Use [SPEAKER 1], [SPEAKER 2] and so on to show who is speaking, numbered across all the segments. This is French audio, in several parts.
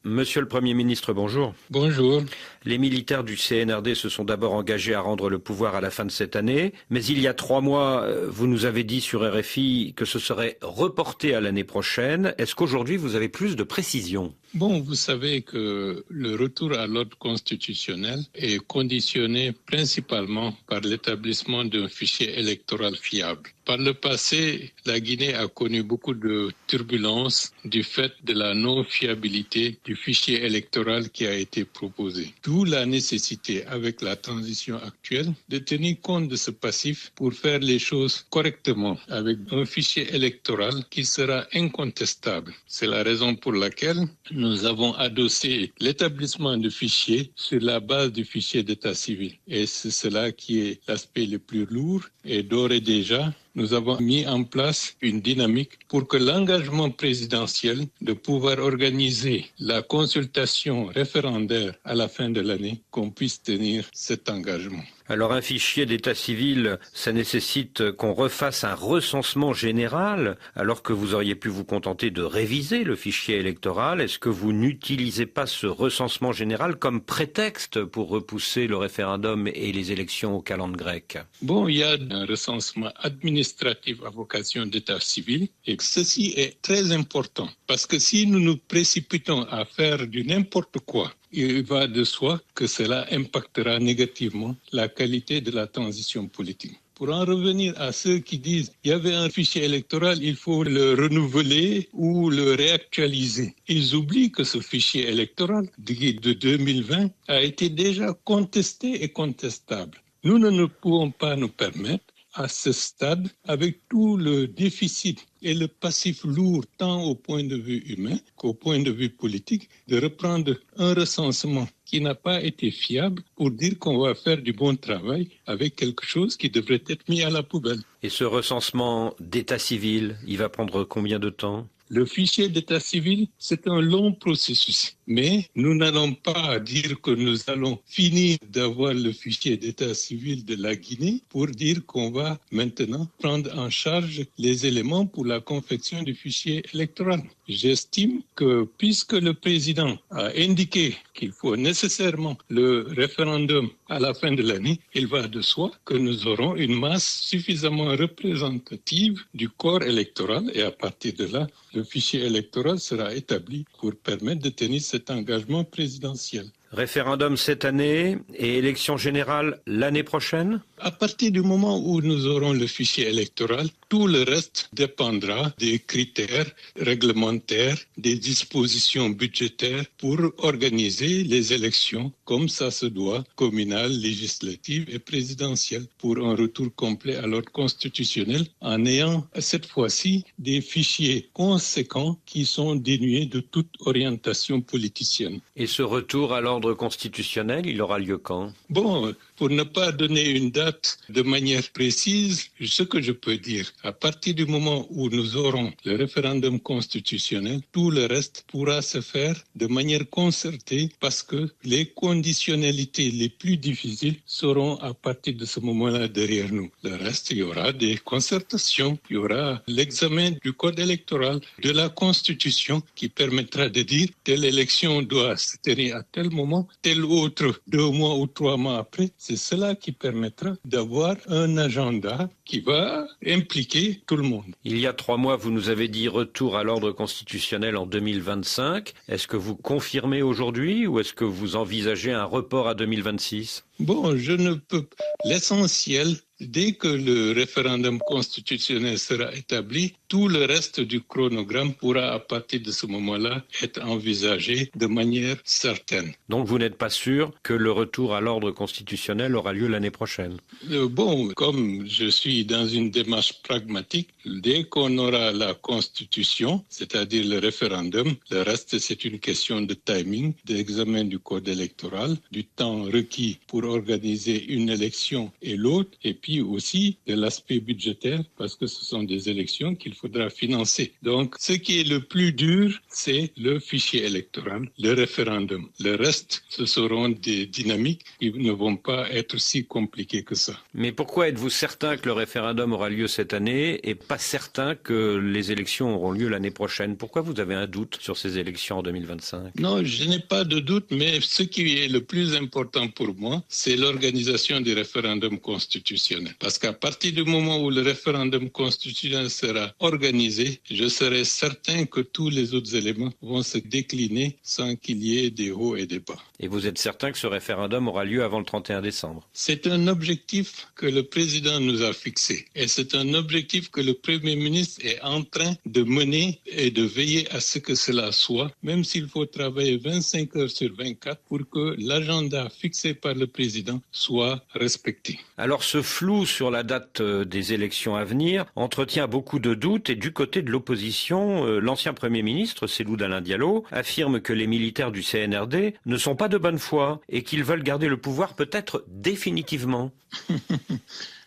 [SPEAKER 1] Monsieur le Premier ministre, bonjour.
[SPEAKER 2] Bonjour.
[SPEAKER 1] Les militaires du CNRD se sont d'abord engagés à rendre le pouvoir à la fin de cette année, mais il y a 3 mois, vous nous avez dit sur RFI que ce serait reporté à l'année prochaine. Est-ce qu'aujourd'hui vous avez plus de précisions ?
[SPEAKER 2] Bon, vous savez que le retour à l'ordre constitutionnel est conditionné principalement par l'établissement d'un fichier électoral fiable. Par le passé, la Guinée a connu beaucoup de turbulences du fait de la non-fiabilité du fichier électoral qui a été proposé. D'où la nécessité, avec la transition actuelle, de tenir compte de ce passif pour faire les choses correctement, avec un fichier électoral qui sera incontestable. C'est la raison pour laquelle nous avons adossé l'établissement du fichier sur la base du fichier d'état civil. Et c'est cela qui est l'aspect le plus lourd. Et d'ores et déjà, nous avons mis en place une dynamique pour que l'engagement présidentiel de pouvoir organiser la consultation référendaire à la fin de l'année, qu'on puisse tenir cet engagement.
[SPEAKER 1] Alors un fichier d'état civil, ça nécessite qu'on refasse un recensement général, alors que vous auriez pu vous contenter de réviser le fichier électoral. Est-ce que vous n'utilisez pas ce recensement général comme prétexte pour repousser le référendum et les élections au calendrier grec ?
[SPEAKER 2] Bon, il y a un recensement administratif à vocation d'état civil et ceci est très important parce que si nous nous précipitons à faire du n'importe quoi, il va de soi que cela impactera négativement la qualité de la transition politique. Pour en revenir à ceux qui disent qu'il y avait un fichier électoral, il faut le renouveler ou le réactualiser. Ils oublient que ce fichier électoral de 2020 a été déjà contesté et contestable. Nous ne pouvons pas nous permettre à ce stade, avec tout le déficit et le passif lourd tant au point de vue humain qu'au point de vue politique, de reprendre un recensement qui n'a pas été fiable pour dire qu'on va faire du bon travail avec quelque chose qui devrait être mis à la poubelle.
[SPEAKER 1] Et ce recensement d'état civil, il va prendre combien de temps ?
[SPEAKER 2] Le fichier d'état civil, c'est un long processus. Mais nous n'allons pas dire que nous allons finir d'avoir le fichier d'état civil de la Guinée pour dire qu'on va maintenant prendre en charge les éléments pour la confection du fichier électoral. J'estime que puisque le président a indiqué qu'il faut nécessairement le référendum à la fin de l'année, il va de soi que nous aurons une masse suffisamment représentative du corps électoral et à partir de là, le fichier électoral sera établi pour permettre de tenir cet engagement présidentiel.
[SPEAKER 1] Référendum cette année et élection générale l'année prochaine ?
[SPEAKER 2] À partir du moment où nous aurons le fichier électoral, tout le reste dépendra des critères réglementaires, des dispositions budgétaires pour organiser les élections comme ça se doit, communales, législatives et présidentielles, pour un retour complet à l'ordre constitutionnel en ayant cette fois-ci des fichiers conséquents qui sont dénués de toute orientation politicienne.
[SPEAKER 1] Et ce retour à l'ordre constitutionnel, il aura lieu quand ?
[SPEAKER 2] Bon, pour ne pas donner une date de manière précise, ce que je peux dire, à partir du moment où nous aurons le référendum constitutionnel, tout le reste pourra se faire de manière concertée parce que les conditionnalités les plus difficiles seront à partir de ce moment-là derrière nous. Le reste, il y aura des concertations, il y aura l'examen du code électoral, de la Constitution qui permettra de dire telle élection doit se tenir à tel moment, tel autre 2 mois ou 3 mois après. C'est cela qui permettra d'avoir un agenda qui va impliquer tout le monde.
[SPEAKER 1] Il y a 3 mois, vous nous avez dit retour à l'ordre constitutionnel en 2025. Est-ce que vous confirmez aujourd'hui ou est-ce que vous envisagez un report à 2026 ?
[SPEAKER 2] Bon, je ne peux pas. L'essentiel, dès que le référendum constitutionnel sera établi, tout le reste du chronogramme pourra à partir de ce moment-là être envisagé de manière certaine.
[SPEAKER 1] Donc vous n'êtes pas sûr que le retour à l'ordre constitutionnel aura lieu l'année prochaine ?
[SPEAKER 2] Bon, comme je suis dans une démarche pragmatique, dès qu'on aura la Constitution, c'est-à-dire le référendum, le reste c'est une question de timing, d'examen du code électoral, du temps requis pour organiser une élection et l'autre, et puis aussi de l'aspect budgétaire, parce que ce sont des élections qu'il faudra financer. Donc, ce qui est le plus dur, c'est le fichier électoral, le référendum. Le reste, ce seront des dynamiques qui ne vont pas être si compliquées que ça.
[SPEAKER 1] Mais pourquoi êtes-vous certain que le référendum aura lieu cette année et pas certain que les élections auront lieu l'année prochaine. Pourquoi vous avez un doute sur ces élections en 2025?
[SPEAKER 2] Non, je n'ai pas de doute, mais ce qui est le plus important pour moi, c'est l'organisation du référendum constitutionnel. Parce qu'à partir du moment où le référendum constitutionnel sera organisé, je serai certain que tous les autres éléments vont se décliner sans qu'il y ait des hauts et des bas.
[SPEAKER 1] Et vous êtes certain que ce référendum aura lieu avant le 31 décembre?
[SPEAKER 2] C'est un objectif que le président nous a fixé. Et c'est un objectif que le Premier ministre est en train de mener et de veiller à ce que cela soit, même s'il faut travailler 25 heures sur 24 pour que l'agenda fixé par le président soit respecté.
[SPEAKER 1] Alors ce flou sur la date des élections à venir entretient beaucoup de doutes et du côté de l'opposition, l'ancien Premier ministre, Cellou Dalein Diallo, affirme que les militaires du CNRD ne sont pas de bonne foi et qu'ils veulent garder le pouvoir peut-être définitivement.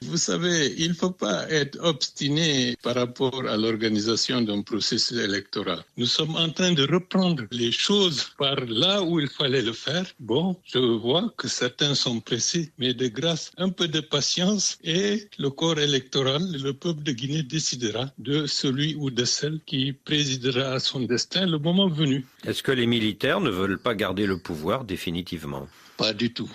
[SPEAKER 2] Vous savez, il ne faut pas être obstiné par rapport à l'organisation d'un processus électoral. Nous sommes en train de reprendre les choses par là où il fallait le faire. Bon, je vois que certains sont pressés, mais de grâce, un peu de patience et le corps électoral, le peuple de Guinée décidera de celui ou de celle qui présidera à son destin le moment venu.
[SPEAKER 1] Est-ce que les militaires ne veulent pas garder le pouvoir définitivement?
[SPEAKER 2] Pas du tout.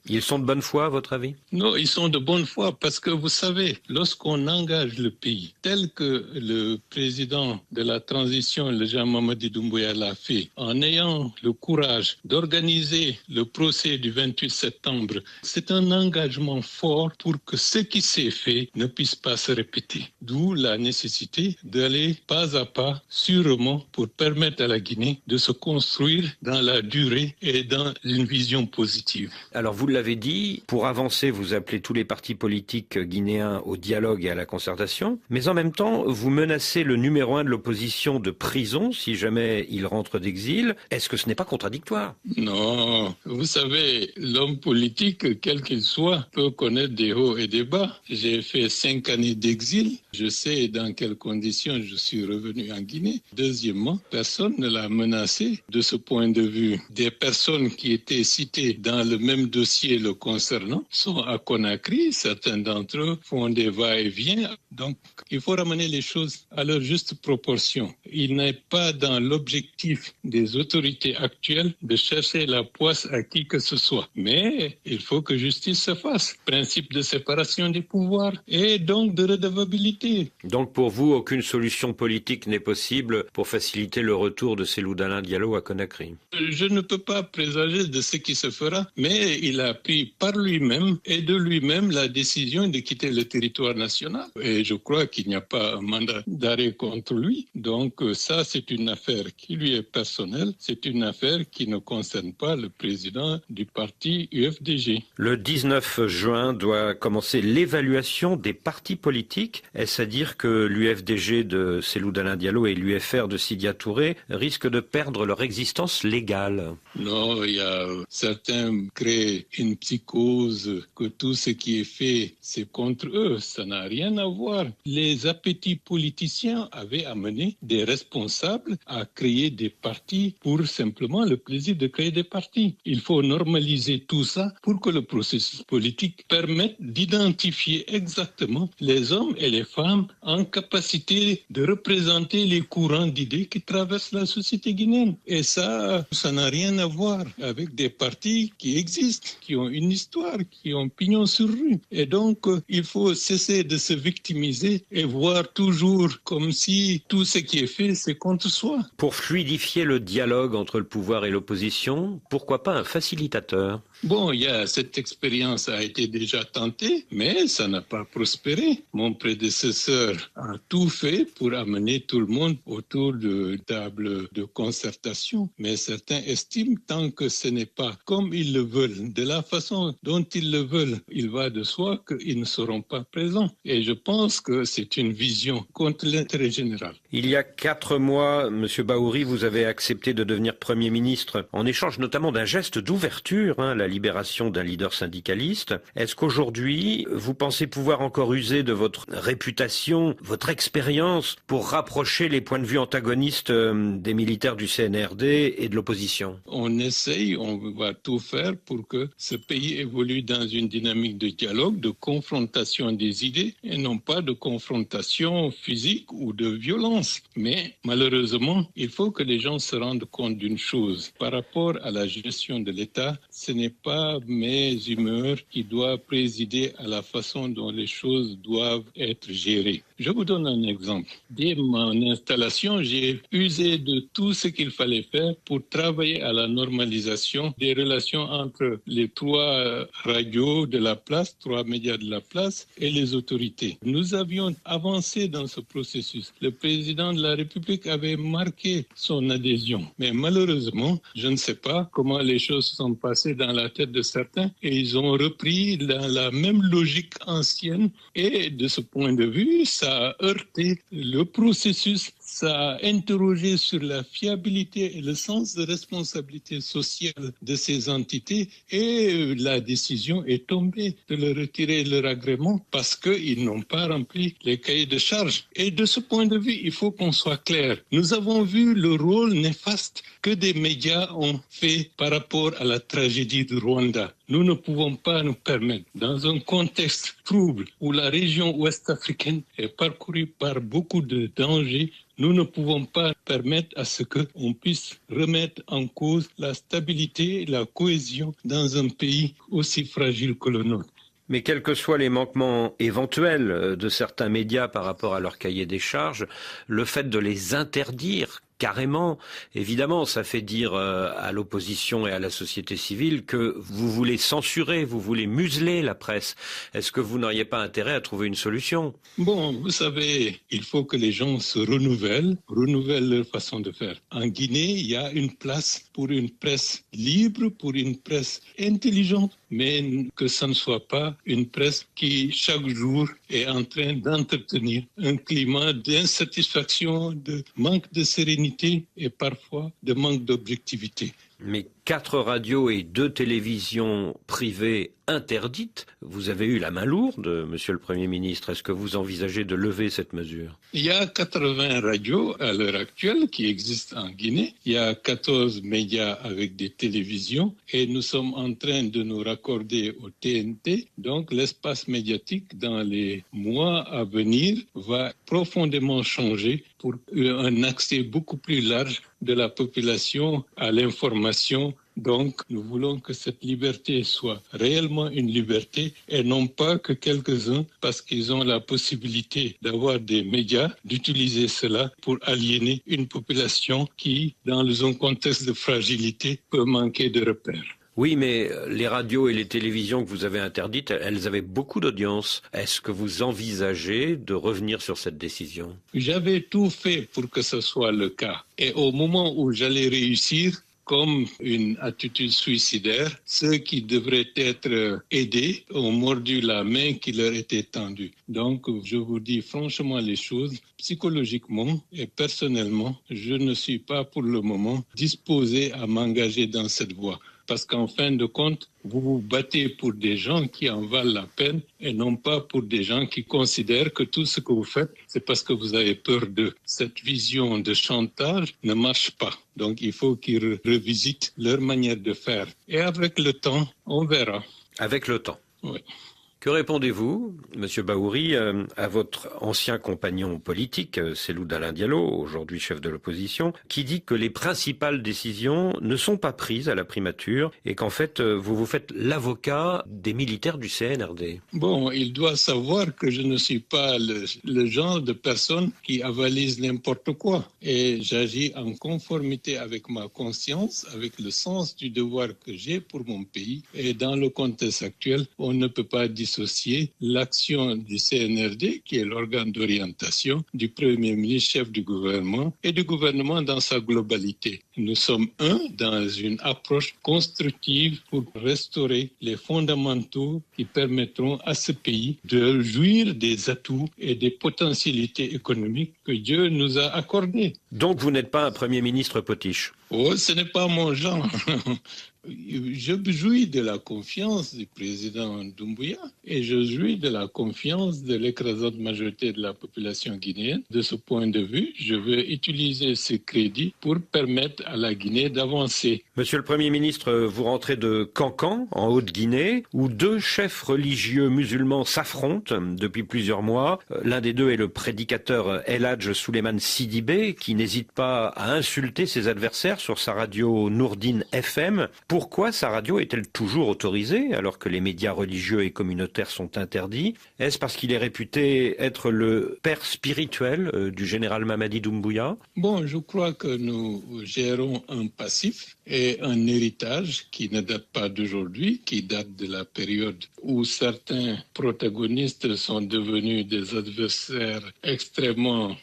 [SPEAKER 1] Ils sont de bonne foi, à votre avis?
[SPEAKER 2] Non, ils sont de bonne foi parce que vous savez, lorsqu'on engage le pays tel que le président de la transition, le Jean-Mamadi Doumbouya, l'a fait, en ayant le courage d'organiser le procès du 28 septembre, c'est un engagement fort pour que ce qui s'est fait ne puisse pas se répéter. D'où la nécessité d'aller pas à pas, sûrement, pour permettre à la Guinée de se construire dans la durée et dans une vision positive.
[SPEAKER 1] Alors vous l'avez dit, pour avancer, vous appelez tous les partis politiques guinéens au dialogue et à la concertation, mais en même temps, vous menacez le numéro 1 de l'opposition de prison si jamais il rentre d'exil. Est-ce que ce n'est pas contradictoire?
[SPEAKER 2] Non, vous savez, l'homme politique, quel qu'il soit, peut connaître des hauts et des bas. J'ai fait 5 années d'exil. Je sais dans quelles conditions je suis revenu en Guinée. Deuxièmement, personne ne l'a menacé de ce point de vue. Des personnes qui étaient citées dans le même dossier le concernant sont à Conakry. Certains d'entre eux font des va-et-vient. Donc, il faut ramener les choses à leur juste proportion. Il n'est pas dans l'objectif des autorités actuelles de chercher la poisse à qui que ce soit. Mais il faut que justice se fasse. Principe de séparation des pouvoirs et donc de redevabilité.
[SPEAKER 1] Donc pour vous, aucune solution politique n'est possible pour faciliter le retour de Cellou Dalein Diallo à Conakry?
[SPEAKER 2] Je ne peux pas présager de ce qui se fera, mais il a pris par lui-même et de lui-même la décision de quitter le territoire national. Et je crois qu'il n'y a pas un mandat d'arrêt contre lui. Donc ça, c'est une affaire qui lui est personnelle. C'est une affaire qui ne concerne pas le président du parti UFDG.
[SPEAKER 1] Le 19 juin doit commencer l'évaluation des partis politiques. Est-ce à dire que l'UFDG de Cellou Dalein Diallo et l'UFR de Sidya Touré risquent de perdre leur existence légale?
[SPEAKER 2] Non, il y a certains créent une psychose que tout ce qui est fait, c'est contre eux. Ça n'a rien à voir. Les appétits politiciens avaient amené des responsables à créer des partis pour simplement le plaisir de créer des partis. Il faut normaliser tout ça pour que le processus politique permette d'identifier exactement les hommes et les femmes en capacité de représenter les courants d'idées qui traversent la société guinéenne. Et ça n'a rien à voir avec des partis qui existent, qui ont une histoire, qui ont pignon sur rue. Et donc, il faut cesser de se victimiser et voir toujours comme si tout ce qui est fait, c'est contre soi.
[SPEAKER 1] Pour fluidifier le dialogue entre le pouvoir et l'opposition, pourquoi pas un facilitateur?
[SPEAKER 2] Bon, cette expérience a été déjà tentée, mais ça n'a pas prospéré. Mon prédécesseur a tout fait pour amener tout le monde autour de table de concertation. Mais certains estiment, tant que ce n'est pas comme ils le veulent, de la façon dont ils le veulent, il va de soi qu'ils ne seront pas présents. Et je pense que c'est une vision contre l'intérêt général.
[SPEAKER 1] Il y a 4 mois, M. Bahouri, vous avez accepté de devenir Premier ministre en échange notamment d'un geste d'ouverture, la libération d'un leader syndicaliste. Est-ce qu'aujourd'hui, vous pensez pouvoir encore user de votre réputation, votre expérience pour rapprocher les points de vue antagonistes des militaires du CNRD et de l'opposition?
[SPEAKER 2] On essaye, on va tout faire pour que Ce pays évolue dans une dynamique de dialogue, de confrontation des idées et non pas de confrontation physique ou de violence. Mais malheureusement, il faut que les gens se rendent compte d'une chose. Par rapport à la gestion de l'État, ce n'est pas mes humeurs qui doivent présider à la façon dont les choses doivent être gérées. Je vous donne un exemple. Dès mon installation, j'ai usé de tout ce qu'il fallait faire pour travailler à la normalisation des relations entre les 3 radios de la place, 3 médias de la place et les autorités. Nous avions avancé dans ce processus. Le président de la République avait marqué son adhésion. Mais malheureusement, je ne sais pas comment les choses se sont passées dans la tête de certains et ils ont repris la même logique ancienne. Et de ce point de vue, ça a heurté le processus. Ça a interrogé sur la fiabilité et le sens de responsabilité sociale de ces entités et la décision est tombée de leur retirer leur agrément parce qu'ils n'ont pas rempli les cahiers de charges. Et de ce point de vue, il faut qu'on soit clair. Nous avons vu le rôle néfaste que des médias ont fait par rapport à la tragédie du Rwanda. Nous ne pouvons pas nous permettre, dans un contexte trouble où la région ouest africaine est parcourue par beaucoup de dangers, nous ne pouvons pas permettre à ce qu'on puisse remettre en cause la stabilité et la cohésion dans un pays aussi fragile que le nôtre.
[SPEAKER 1] Mais quels que soient les manquements éventuels de certains médias par rapport à leur cahier des charges, le fait de les interdire carrément, évidemment, ça fait dire à l'opposition et à la société civile que vous voulez censurer, vous voulez museler la presse. Est-ce que vous n'auriez pas intérêt à trouver une solution ?
[SPEAKER 2] Bon, vous savez, il faut que les gens se renouvellent leur façon de faire. En Guinée, il y a une place pour une presse libre, pour une presse intelligente, mais que ce ne soit pas une presse qui, chaque jour, est en train d'entretenir un climat d'insatisfaction, de manque de sérénité et parfois de manque d'objectivité.
[SPEAKER 1] Mais 4 radios et 2 télévisions privées interdites, vous avez eu la main lourde, monsieur le Premier ministre. Est-ce que vous envisagez de lever cette mesure ?
[SPEAKER 2] Il y a 80 radios à l'heure actuelle qui existent en Guinée. Il y a 14 médias avec des télévisions et nous sommes en train de nous raccorder au TNT. Donc l'espace médiatique dans les mois à venir va profondément changer pour un accès beaucoup plus large de la population à l'information. Donc, nous voulons que cette liberté soit réellement une liberté et non pas que quelques-uns, parce qu'ils ont la possibilité d'avoir des médias, d'utiliser cela pour aliéner une population qui, dans un contexte de fragilité, peut manquer de repères.
[SPEAKER 1] Oui, mais les radios et les télévisions que vous avez interdites, elles avaient beaucoup d'audience. Est-ce que vous envisagez de revenir sur cette décision ?
[SPEAKER 2] J'avais tout fait pour que ce soit le cas. Et au moment où j'allais réussir, comme une attitude suicidaire, ceux qui devraient être aidés ont mordu la main qui leur était tendue. Donc, je vous dis franchement les choses, psychologiquement et personnellement, je ne suis pas pour le moment disposé à m'engager dans cette voie. Parce qu'en fin de compte, vous vous battez pour des gens qui en valent la peine et non pas pour des gens qui considèrent que tout ce que vous faites, c'est parce que vous avez peur d'eux. Cette vision de chantage ne marche pas. Donc il faut qu'ils revisitent leur manière de faire. Et avec le temps, on verra.
[SPEAKER 1] Avec le temps.
[SPEAKER 2] Oui.
[SPEAKER 1] Que répondez-vous, Monsieur Bahouri, à votre ancien compagnon politique, Cellou Dalein Diallo, aujourd'hui chef de l'opposition, qui dit que les principales décisions ne sont pas prises à la primature et qu'en fait, vous vous faites l'avocat des militaires du CNRD?
[SPEAKER 2] Bon, il doit savoir que je ne suis pas le genre de personne qui avalise n'importe quoi. Et j'agis en conformité avec ma conscience, avec le sens du devoir que j'ai pour mon pays. Et dans le contexte actuel, on ne peut pas dissocier l'action du CNRD, qui est l'organe d'orientation, du Premier ministre, chef du gouvernement, et du gouvernement dans sa globalité. Nous sommes dans une approche constructive pour restaurer les fondamentaux qui permettront à ce pays de jouir des atouts et des potentialités économiques que Dieu nous a accordés.
[SPEAKER 1] Donc vous n'êtes pas un Premier ministre potiche?
[SPEAKER 2] Oh, ce n'est pas mon genre. Je jouis de la confiance du président Doumbouya et je jouis de la confiance de l'écrasante majorité de la population guinéenne. De ce point de vue, je veux utiliser ces crédits pour permettre à la Guinée d'avancer.
[SPEAKER 1] Monsieur le Premier ministre, vous rentrez de Kankan, en Haute-Guinée, où deux chefs religieux musulmans s'affrontent depuis plusieurs mois. L'un des deux est le prédicateur El Hadj Souleymane Sidibé, qui n'hésite pas à insulter ses adversaires sur sa radio Nourdine FM. Pourquoi sa radio est-elle toujours autorisée alors que les médias religieux et communautaires sont interdits? Est-ce parce qu'il est réputé être le père spirituel du général Mamadi Doumbouya?
[SPEAKER 2] Bon, je crois que nous gérons un passif et un héritage qui ne date pas d'aujourd'hui, qui date de la période où certains protagonistes sont devenus des adversaires extrêmement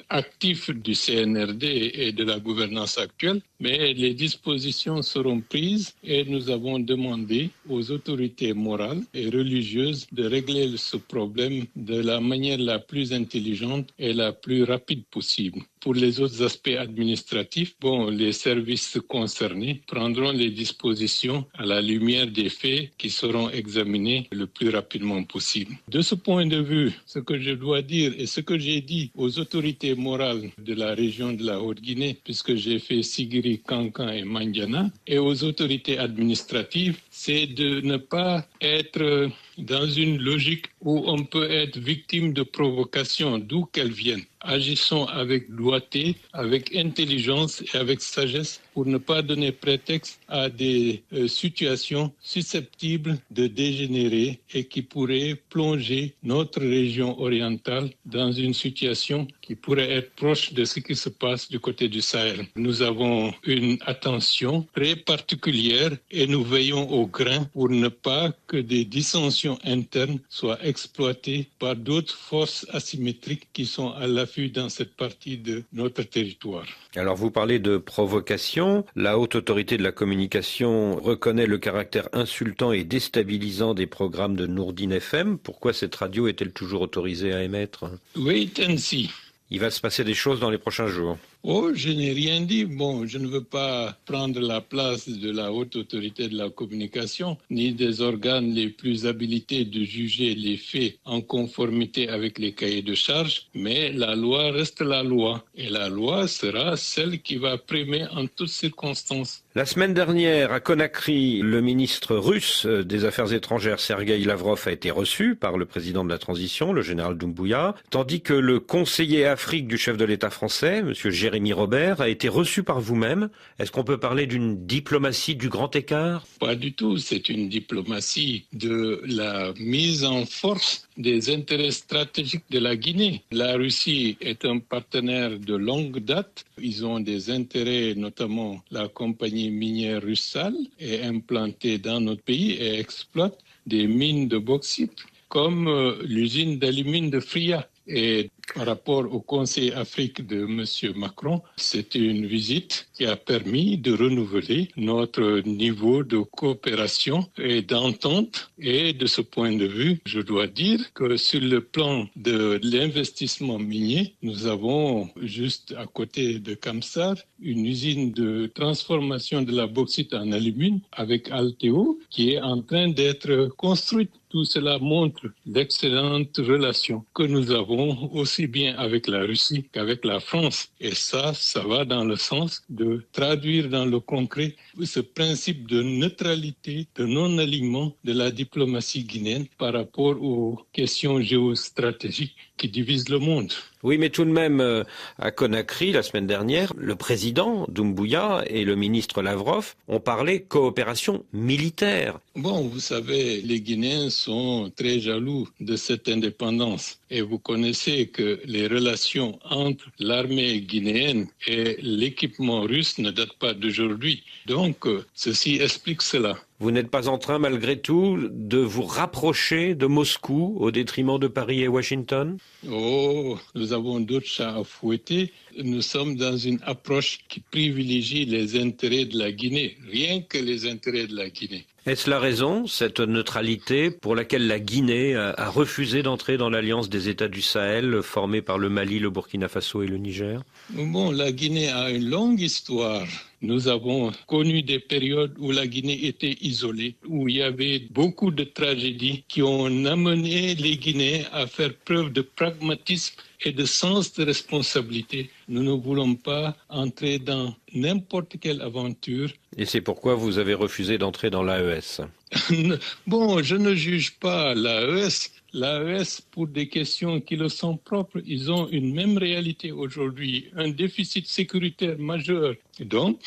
[SPEAKER 2] actifs du CNRD et de la gouvernance actuelle. Mais les dispositions seront prises et nous avons demandé aux autorités morales et religieuses de régler ce problème de la manière la plus intelligente et la plus rapide possible. Pour les autres aspects administratifs, les services concernés prendront les dispositions à la lumière des faits qui seront examinés le plus rapidement possible. De ce point de vue, ce que je dois dire et ce que j'ai dit aux autorités morales de la région de la Haute-Guinée, puisque j'ai fait Sigiri, Kankan et Mandiana, et aux autorités administratives, c'est de ne pas être dans une logique où on peut être victime de provocations, d'où qu'elles viennent. Agissons avec doigté, avec intelligence et avec sagesse pour ne pas donner prétexte à des situations susceptibles de dégénérer et qui pourraient plonger notre région orientale dans une situation qui pourrait être proche de ce qui se passe du côté du Sahel. Nous avons une attention très particulière et nous veillons au grain pour ne pas que des dissensions internes soient exploitées par d'autres forces asymétriques qui sont à l'affût dans cette partie de notre territoire.
[SPEAKER 1] Alors vous parlez de provocation. La haute autorité de la communication reconnaît le caractère insultant et déstabilisant des programmes de Nourdine FM. Pourquoi cette radio est-elle toujours autorisée à émettre?
[SPEAKER 2] Wait and see.
[SPEAKER 1] Il va se passer des choses dans les prochains jours.
[SPEAKER 2] Oh, je n'ai rien dit. Je ne veux pas prendre la place de la haute autorité de la communication, ni des organes les plus habilités de juger les faits en conformité avec les cahiers de charges, mais la loi reste la loi. Et la loi sera celle qui va primer en toutes circonstances.
[SPEAKER 1] La semaine dernière, à Conakry, le ministre russe des Affaires étrangères, Sergueï Lavrov, a été reçu par le président de la transition, le général Doumbouya, tandis que le conseiller Afrique du chef de l'État français, M. Jérémy Robert, a été reçu par vous-même. Est-ce qu'on peut parler d'une diplomatie du grand écart?
[SPEAKER 2] Pas du tout. C'est une diplomatie de la mise en force des intérêts stratégiques de la Guinée. La Russie est un partenaire de longue date. Ils ont des intérêts, notamment la compagnie minière Rusal est implantée dans notre pays et exploite des mines de bauxite comme l'usine d'alumine de Fria. Et par rapport au Conseil Afrique de M. Macron, c'était une visite qui a permis de renouveler notre niveau de coopération et d'entente. Et de ce point de vue, je dois dire que sur le plan de l'investissement minier, nous avons juste à côté de Kamsar une usine de transformation de la bauxite en alumine avec Alteo qui est en train d'être construite. Tout cela montre l'excellente relation que nous avons aussi bien avec la Russie qu'avec la France. Et ça va dans le sens de traduire dans le concret ce principe de neutralité, de non-alignement de la diplomatie guinéenne par rapport aux questions géostratégiques qui divisent le monde.
[SPEAKER 1] Oui, mais tout de même, à Conakry, la semaine dernière, le président Doumbouya et le ministre Lavrov ont parlé coopération militaire.
[SPEAKER 2] Vous savez, les Guinéens sont très jaloux de cette indépendance. Et vous connaissez que les relations entre l'armée guinéenne et l'équipement russe ne datent pas d'aujourd'hui. Donc, ceci explique cela.
[SPEAKER 1] Vous n'êtes pas en train, malgré tout, de vous rapprocher de Moscou au détriment de Paris et Washington?
[SPEAKER 2] Oh, nous avons d'autres chats à fouetter. Nous sommes dans une approche qui privilégie les intérêts de la Guinée, rien que les intérêts de la Guinée.
[SPEAKER 1] Est-ce la raison, cette neutralité, pour laquelle la Guinée a refusé d'entrer dans l'alliance des États du Sahel formée par le Mali, le Burkina Faso et le Niger?
[SPEAKER 2] Bon, la Guinée a une longue histoire. Nous avons connu des périodes où la Guinée était isolée, où il y avait beaucoup de tragédies qui ont amené les Guinéens à faire preuve de pragmatisme et de sens de responsabilité. Nous ne voulons pas entrer dans n'importe quelle aventure.
[SPEAKER 1] Et c'est pourquoi vous avez refusé d'entrer dans l'AES?
[SPEAKER 2] Bon, je ne juge pas l'AES. L'AES, pour des questions qui leur sont propres, ils ont une même réalité aujourd'hui, un déficit sécuritaire majeur. Donc,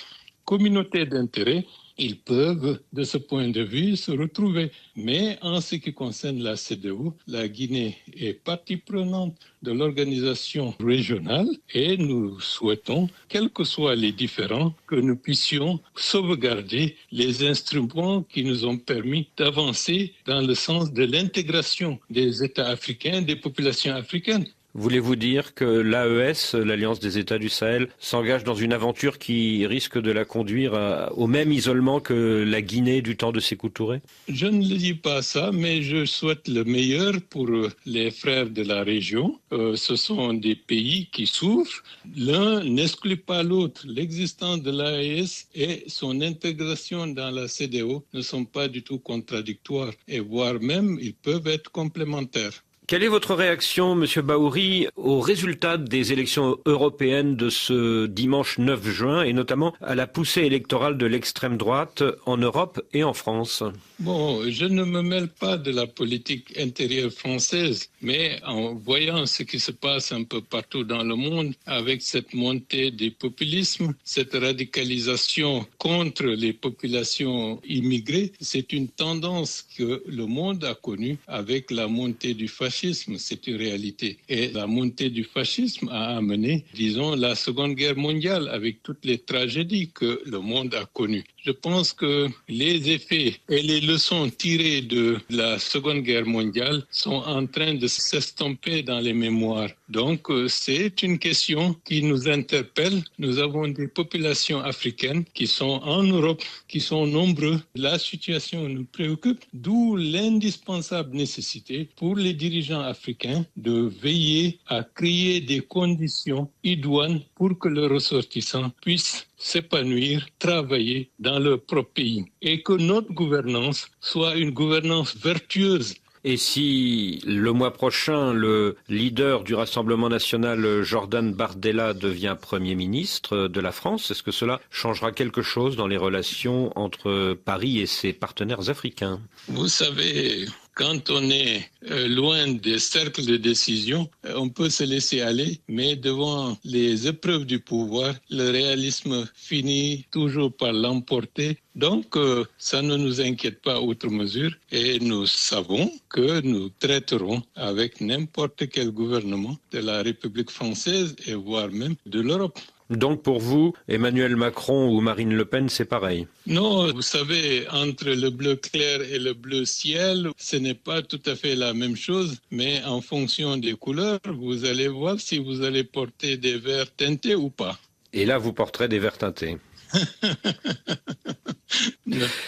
[SPEAKER 2] communauté d'intérêt, ils peuvent, de ce point de vue, se retrouver. Mais en ce qui concerne la CEDEAO, la Guinée est partie prenante de l'organisation régionale et nous souhaitons, quels que soient les différends, que nous puissions sauvegarder les instruments qui nous ont permis d'avancer dans le sens de l'intégration des États africains, des populations africaines.
[SPEAKER 1] Voulez-vous dire que l'AES, l'Alliance des États du Sahel, s'engage dans une aventure qui risque de la conduire au même isolement que la Guinée du temps de Sékou Touré?
[SPEAKER 2] Je ne le dis pas ça, mais je souhaite le meilleur pour les frères de la région. Ce sont des pays qui souffrent. L'un n'exclut pas l'autre. L'existence de l'AES et son intégration dans la CEDEAO ne sont pas du tout contradictoires, et voire même ils peuvent être complémentaires.
[SPEAKER 1] Quelle est votre réaction, Monsieur Bahouri, aux résultats des élections européennes de ce dimanche 9 juin et notamment à la poussée électorale de l'extrême droite en Europe et en France?
[SPEAKER 2] Bon, je ne me mêle pas de la politique intérieure française, mais en voyant ce qui se passe un peu partout dans le monde, avec cette montée des populismes, cette radicalisation contre les populations immigrées, c'est une tendance que le monde a connue avec la montée du fascisme, c'est une réalité. Et la montée du fascisme a amené, disons, la Seconde Guerre mondiale avec toutes les tragédies que le monde a connues. Je pense que les effets et les leçons tirées de la Seconde Guerre mondiale sont en train de s'estomper dans les mémoires. Donc, c'est une question qui nous interpelle. Nous avons des populations africaines qui sont en Europe, qui sont nombreux. La situation nous préoccupe, d'où l'indispensable nécessité pour les dirigeants africains de veiller à créer des conditions idoines pour que leurs ressortissants puissent s'épanouir, travailler dans leur propre pays et que notre gouvernance soit une gouvernance vertueuse.
[SPEAKER 1] Et si le mois prochain, le leader du Rassemblement national, Jordan Bardella, devient Premier ministre de la France, est-ce que cela changera quelque chose dans les relations entre Paris et ses partenaires africains?
[SPEAKER 2] Vous savez, quand on est loin des cercles de décision, on peut se laisser aller, mais devant les épreuves du pouvoir, le réalisme finit toujours par l'emporter. Donc, ça ne nous inquiète pas outre mesure et nous savons que nous traiterons avec n'importe quel gouvernement de la République française et voire même de l'Europe.
[SPEAKER 1] Donc pour vous, Emmanuel Macron ou Marine Le Pen, c'est pareil?
[SPEAKER 2] Non, vous savez, entre le bleu clair et le bleu ciel, ce n'est pas tout à fait la même chose, mais en fonction des couleurs, vous allez voir si vous allez porter des verts teintés ou pas.
[SPEAKER 1] Et là, vous porterez des verts teintés.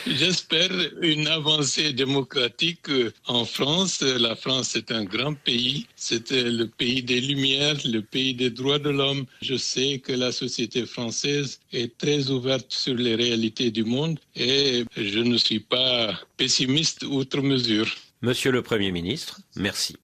[SPEAKER 2] J'espère une avancée démocratique en France. La France est un grand pays. C'est le pays des Lumières, le pays des droits de l'homme. Je sais que la société française est très ouverte sur les réalités du monde et je ne suis pas pessimiste outre mesure.
[SPEAKER 1] Monsieur le Premier ministre, merci.